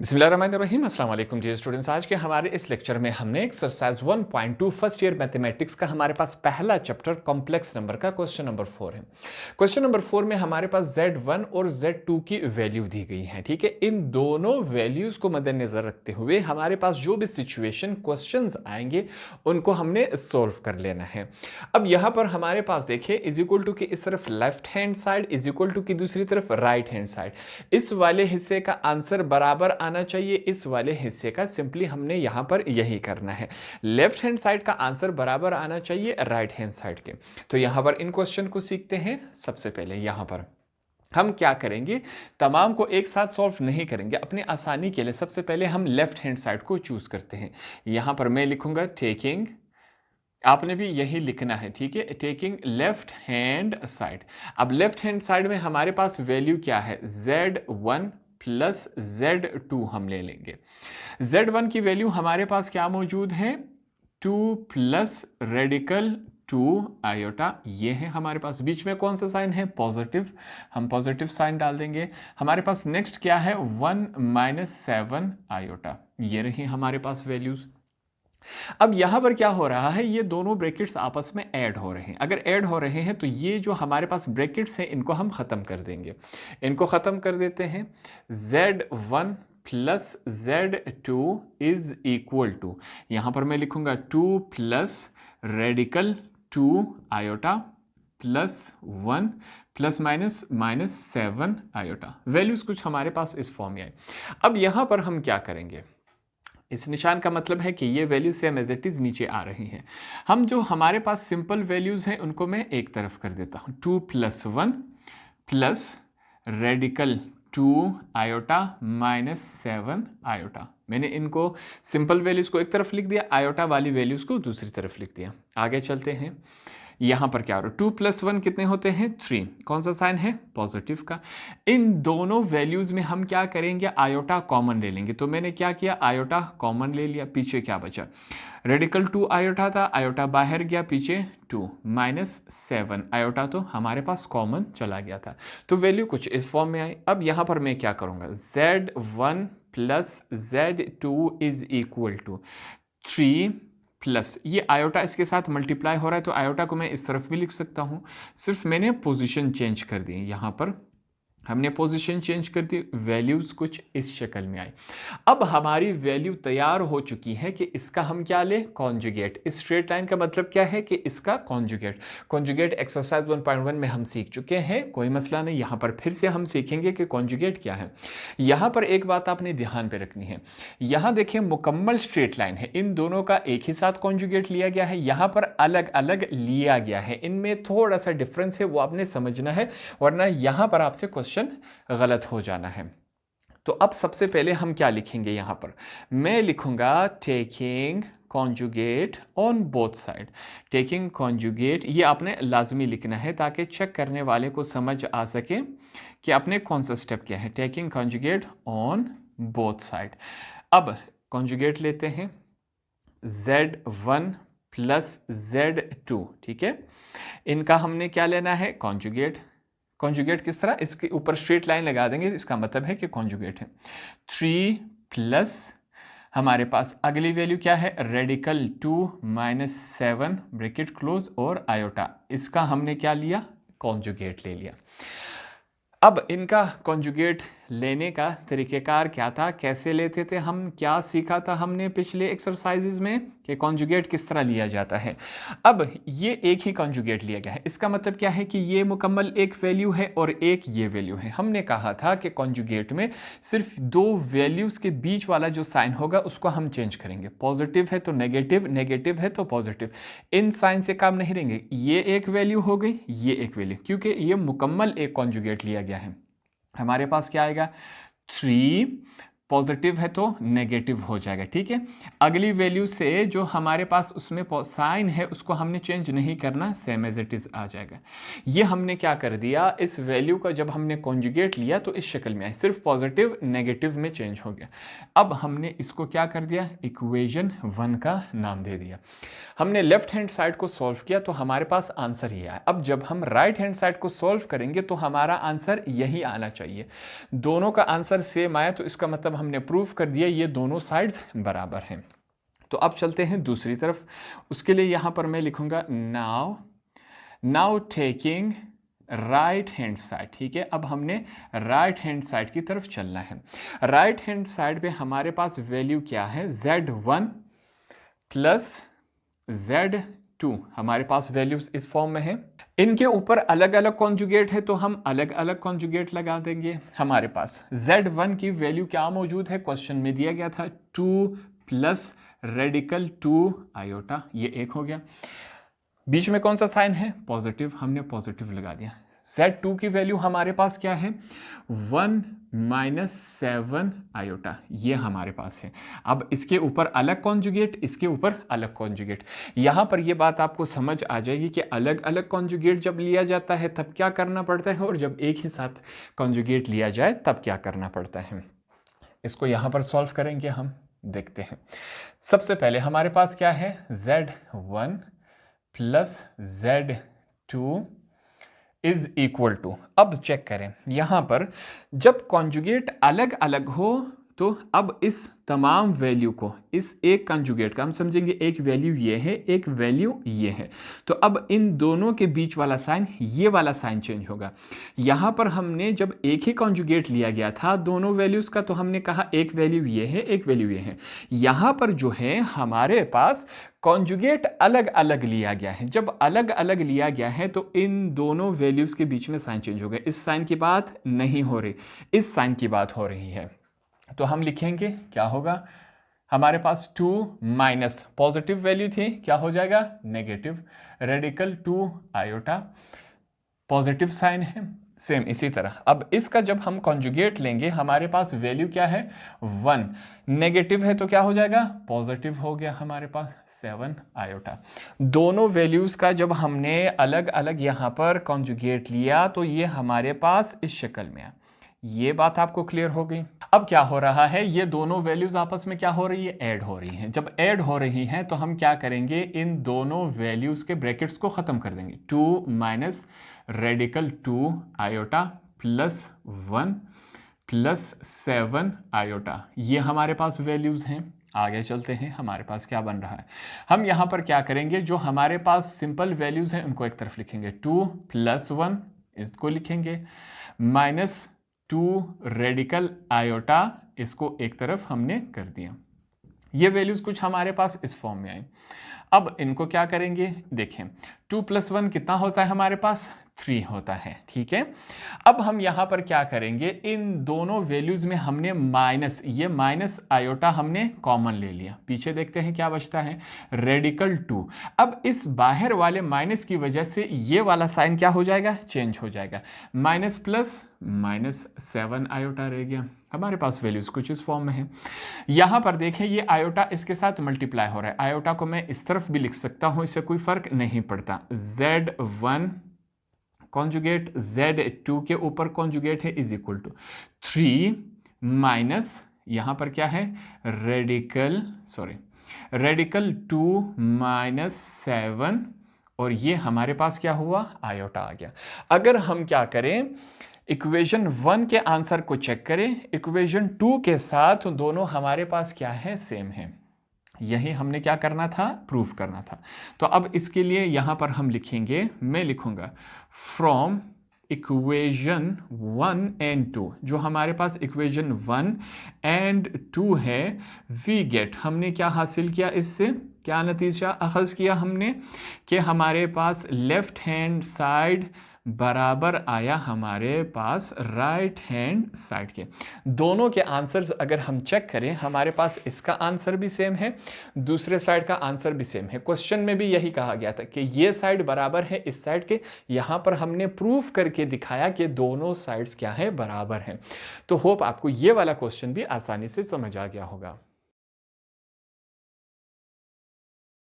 बिस्मिल्लाहिर्रहमानिर्रहीम अस्सलाम वालेकुम डियर स्टूडेंट्स। आज के हमारे इस लेक्चर में हमने एक्सरसाइज 1.2 फर्स्ट ईयर मैथमेटिक्स का हमारे पास पहला चैप्टर कॉम्प्लेक्स नंबर का क्वेश्चन नंबर 4 है। क्वेश्चन नंबर 4 में हमारे पास Z1 और Z2 की वैल्यू दी गई है। ठीक है, इन दोनों वैल्यूज को मद्देनजर रखते हुए हमारे पास जो भी सिचुएशन क्वेश्चंस आएंगे उनको हमने सोल्व कर लेना है। अब यहाँ पर हमारे पास देखिए इज इक्वल टू की इस तरफ left hand side, is equal to की दूसरी तरफ राइट हैंड साइड। इस वाले हिस्से का आंसर बराबर आना चाहिए इस वाले हिस्से का, सिंपली हमने यहां पर यही करना है। लेफ्ट हैंड साइड का आंसर बराबर आना चाहिए राइट हैंड साइड के। तो यहां पर इन क्वेश्चन को सीखते हैं। सबसे पहले यहां पर हम क्या करेंगे, तमाम को एक साथ सॉल्व नहीं करेंगे, अपनी आसानी के लिए सबसे पहले हम लेफ्ट हैंड साइड को चूज करते हैं। यहां पर मैं लिखूंगा टेकिंग, आपने भी यही लिखना है, ठीक है, टेकिंग लेफ्ट हैंड साइड। अब लेफ्ट हैंड साइड में हमारे पास वैल्यू क्या है, Z1 प्लस Z2 हम ले लेंगे। Z1 की वैल्यू हमारे पास क्या मौजूद है, 2 प्लस रेडिकल 2 आयोटा, ये है हमारे पास। बीच में कौन सा साइन है, पॉजिटिव, हम पॉजिटिव साइन डाल देंगे। हमारे पास नेक्स्ट क्या है, 1 माइनस 7 आयोटा, ये रही हमारे पास वैल्यूज। अब यहां पर क्या हो रहा है, ये दोनों ब्रैकेट्स आपस में ऐड हो रहे हैं। अगर ऐड हो रहे हैं तो ये जो हमारे पास ब्रैकेट्स हैं इनको हम खत्म कर देंगे। इनको खत्म कर देते हैं। Z1 plus Z2 is equal to, यहां पर मैं लिखूंगा 2 plus radical 2 iota plus 1 plus minus minus 7 iota. Values कुछ हमारे पास इस फॉर्म में आए। अब यहां पर हम क्या करेंगे, इस निशान का मतलब है कि ये value same as it is नीचे आ रही हैं। हम जो हमारे पास सिंपल वैल्यूज हैं उनको मैं एक तरफ कर देता हूं। 2 plus 1 plus radical 2 iota minus 7 iota. मैंने इनको सिंपल वैल्यूज को एक तरफ लिख दिया, आयोटा वाली वैल्यूज को दूसरी तरफ लिख दिया। आगे चलते हैं। यहां पर क्या हो रहा है, 2 प्लस 1 कितने होते हैं, 3। कौन सा साइन है, पॉजिटिव का। इन दोनों वैल्यूज में हम क्या करेंगे, आयोटा कॉमन ले लेंगे। तो मैंने क्या किया, आयोटा कॉमन ले लिया। पीछे क्या बचा, रेडिकल 2 आयोटा था, आयोटा बाहर गया, पीछे 2 माइनस 7 आयोटा तो हमारे पास कॉमन चला गया था। तो वैल्यू कुछ इस फॉर्म में आई। अब यहां पर मैं क्या करूंगा, Z1 plus Z2 is equal to 3 plus, ये आयोटा इसके साथ मल्टीप्लाई हो रहा है तो आयोटा को मैं इस तरफ भी लिख सकता हूं। सिर्फ मैंने पोजीशन चेंज कर दी, यहां पर हमने पोजीशन चेंज कर दी, वैल्यूज कुछ इस शक्ल में आई। अब हमारी वैल्यू तैयार हो चुकी है कि इसका हम क्या ले, कॉन्जुगेट। इस स्ट्रेट लाइन का मतलब क्या है कि इसका कॉन्जुगेट। कॉन्जुगेट एक्सरसाइज 1.1 में हम सीख चुके हैं, कोई मसला नहीं, यहां पर फिर से हम सीखेंगे कि कॉन्जुगेट क्या है। यहां पर एक बात आपने ध्यान पे रखनी है, यहां देखिए मुकम्मल स्ट्रेट लाइन है, इन दोनों का एक ही साथ कॉन्जुगेट लिया गया है, यहां पर अलग अलग लिया गया है, इनमें थोड़ा सा डिफरेंस है, वो आपने समझना है, वरना यहां पर आपसे क्वेश्चन गलत हो जाना है। तो अब सबसे पहले हम क्या लिखेंगे, यहां पर मैं लिखूंगा taking conjugate on both side. Taking conjugate ये आपने लाजमी लिखना है ताकि चेक करने वाले को समझ आ सके कि आपने कौन सा स्टेप किया है। Taking conjugate on both side. अब कॉन्जुगेट लेते हैं, Z1 प्लस Z2, ठीक है, इनका हमने क्या लेना है, कॉन्जुगेट। कॉन्जुगेट किस तरह, इसके ऊपर स्ट्रेट लाइन लगा देंगे, इसका मतलब है कि कॉन्जुगेट है। 3 प्लस हमारे पास अगली वैल्यू क्या है, रेडिकल 2 माइनस 7 ब्रैकेट क्लोज और आयोटा, इसका हमने क्या लिया, कॉन्जुगेट ले लिया। अब इनका कॉन्जुगेट लेने का तरीक़ेकार क्या था, कैसे लेते थे हम, क्या सीखा था हमने पिछले एक्सरसाइजेज में कि कॉन्जुगेट किस तरह लिया जाता है। अब ये एक ही कॉन्जुगेट लिया गया है, इसका मतलब क्या है कि ये मुकम्मल एक वैल्यू है और एक ये वैल्यू है। हमने कहा था कि कॉन्जुगेट में सिर्फ दो वैल्यूज़ के बीच वाला जो साइन होगा उसको हम चेंज करेंगे, पॉजिटिव है तो नेगेटिव, नेगेटिव है तो पॉजिटिव, इन साइन से काम नहीं रहेंगे। ये एक वैल्यू हो गई, ये एक वैल्यू, क्योंकि ये मुकम्मल एक कॉन्जुगेट लिया गया है। हमारे पास क्या आएगा, 3 पॉजिटिव है तो नेगेटिव हो जाएगा, ठीक है। अगली वैल्यू से जो हमारे पास उसमें साइन है उसको हमने चेंज नहीं करना, सेम एज इट इज आ जाएगा। ये हमने क्या कर दिया, इस वैल्यू का जब हमने कॉन्जुगेट लिया तो इस शक्ल में आए, सिर्फ पॉजिटिव नेगेटिव में चेंज हो गया। अब हमने इसको क्या कर दिया, इक्वेशन 1 का नाम दे दिया। हमने लेफ्ट हैंड साइड को सॉल्व किया तो हमारे पास आंसर ये आया। अब जब हम राइट हैंड साइड को सॉल्व करेंगे तो हमारा आंसर यही आना चाहिए। दोनों का आंसर सेम आया तो इसका मतलब मतलब हमने प्रूफ कर दिया ये दोनों साइड्स बराबर हैं। तो अब चलते हैं दूसरी तरफ। उसके लिए यहाँ पर मैं लिखूंगा now taking right hand side. ठीक है, अब हमने राइट हैंड साइड की तरफ चलना है। राइट हैंड साइड पे हमारे पास वैल्यू क्या है, Z1 प्लस Z2 हमारे पास वैल्यूज इस फॉर्म में है। इनके ऊपर अलग अलग कॉन्जुगेट है तो हम अलग अलग कॉन्जुगेट लगा देंगे। हमारे पास Z1 की वैल्यू क्या मौजूद है, क्वेश्चन में दिया गया था 2 प्लस रेडिकल 2 आयोटा, ये एक हो गया। बीच में कौन सा साइन है, पॉजिटिव, हमने पॉजिटिव लगा दिया। Z2 की वैल्यू हमारे पास क्या है, 1 माइनस 7 आयोटा, ये हमारे पास है। अब इसके ऊपर अलग कॉन्जुगेट, इसके ऊपर अलग कॉन्जुगेट। यहां पर ये बात आपको समझ आ जाएगी कि अलग अलग कॉन्जुगेट जब लिया जाता है तब क्या करना पड़ता है, और जब एक ही साथ कॉन्जुगेट लिया जाए तब क्या करना पड़ता है। इसको यहां पर सॉल्व करेंगे, हम देखते हैं। सबसे पहले हमारे पास क्या है, Z1 plus Z2 is equal to, अब चेक करें यहां पर जब कॉन्जुगेट अलग अलग हो तो अब इस तमाम वैल्यू को, इस एक कॉन्जुगेट का हम समझेंगे एक वैल्यू ये है, एक वैल्यू ये है, तो अब इन दोनों के बीच वाला साइन, ये वाला साइन चेंज होगा। यहां पर हमने जब एक ही कॉन्जुगेट लिया गया था दोनों वैल्यूज का, तो हमने कहा एक वैल्यू ये है, एक वैल्यू ये है। यहां पर जो है हमारे पास कॉन्जुगेट अलग अलग लिया गया है। जब अलग अलग लिया गया है तो इन दोनों वैल्यूज के बीच में साइन चेंज हो गया। इस साइन की बात नहीं हो रही, इस साइन की बात हो रही है। तो हम लिखेंगे क्या होगा, हमारे पास 2 माइनस पॉजिटिव वैल्यू थी, क्या हो जाएगा negative, radical 2 iota, positive sign है। सेम इसी तरह अब इसका जब हम कॉन्जुगेट लेंगे हमारे पास वैल्यू क्या है 1, नेगेटिव है तो क्या हो जाएगा पॉजिटिव हो गया हमारे पास 7 आयोटा। दोनों वैल्यूज का जब हमने अलग अलग यहां पर कॉन्जुगेट लिया तो ये हमारे पास इस शक्ल में है। ये बात आपको क्लियर हो गई। अब क्या हो रहा है, ये दोनों वैल्यूज आपस में क्या हो रही है, ऐड हो रही हैं। जब ऐड हो रही हैं तो हम क्या करेंगे, इन दोनों वैल्यूज के ब्रैकेट्स को खत्म कर देंगे। 2 minus radical 2 iota plus 1 plus 7 iota, ये हमारे पास वैल्यूज हैं। आगे चलते हैं, हमारे पास क्या बन रहा है। हम यहां पर क्या करेंगे, जो हमारे पास सिंपल वैल्यूज हैं उनको एक तरफ लिखेंगे, 2 प्लस 1 इसको लिखेंगे, माइनस 2 रेडिकल आयोटा इसको एक तरफ हमने कर दिया। ये वैल्यूज कुछ हमारे पास इस फॉर्म में आई। अब इनको क्या करेंगे, देखें 2 प्लस 1 कितना होता है हमारे पास, 3 होता है। ठीक है, अब हम यहां पर क्या करेंगे, इन दोनों वैल्यूज में हमने माइनस, ये माइनस आयोटा हमने कॉमन ले लिया। पीछे देखते हैं क्या बचता है, रेडिकल 2। अब इस बाहर वाले माइनस की वजह से ये वाला साइन क्या हो जाएगा, चेंज हो जाएगा, माइनस प्लस माइनस 7 आयोटा रह गया। हमारे पास वैल्यूज कुछ इस फॉर्म में है। यहां पर देखें ये आयोटा इसके साथ मल्टीप्लाई हो रहा है। आयोटा को मैं इस तरफ भी लिख सकता हूं, इससे कोई फर्क नहीं पड़ता। Z1 कॉन्जुगेट Z2 के ऊपर कॉन्जुगेट है इज इक्वल टू 3 माइनस यहां पर क्या है, रेडिकल 2 माइनस 7, और ये हमारे पास क्या हुआ, आयोटा आ गया। अगर हम क्या करें, इक्वेशन 1 के आंसर को चेक करें, इक्वेशन 2 के साथ दोनों हमारे पास क्या है, सेम है। यही हमने क्या करना था, प्रूफ करना था। तो अब इसके लिए यहां पर हम लिखेंगे, मैं लिखूंगा फ्रॉम इक्वेशन 1 एंड 2, जो हमारे पास इक्वेशन 1 एंड 2 है, वी गेट, हमने क्या हासिल किया, इससे क्या नतीजा अखज़ किया हमने, कि हमारे पास लेफ्ट हैंड साइड बराबर आया हमारे पास राइट हैंड साइड के। दोनों के आंसर्स अगर हम चेक करें, हमारे पास इसका आंसर भी सेम है, दूसरे साइड का आंसर भी सेम है। क्वेश्चन में भी यही कहा गया था कि ये साइड बराबर है इस साइड के। यहां पर हमने प्रूफ करके दिखाया कि दोनों साइड्स क्या है, बराबर हैं। तो होप आपको ये वाला क्वेश्चन भी आसानी से समझ आ गया होगा।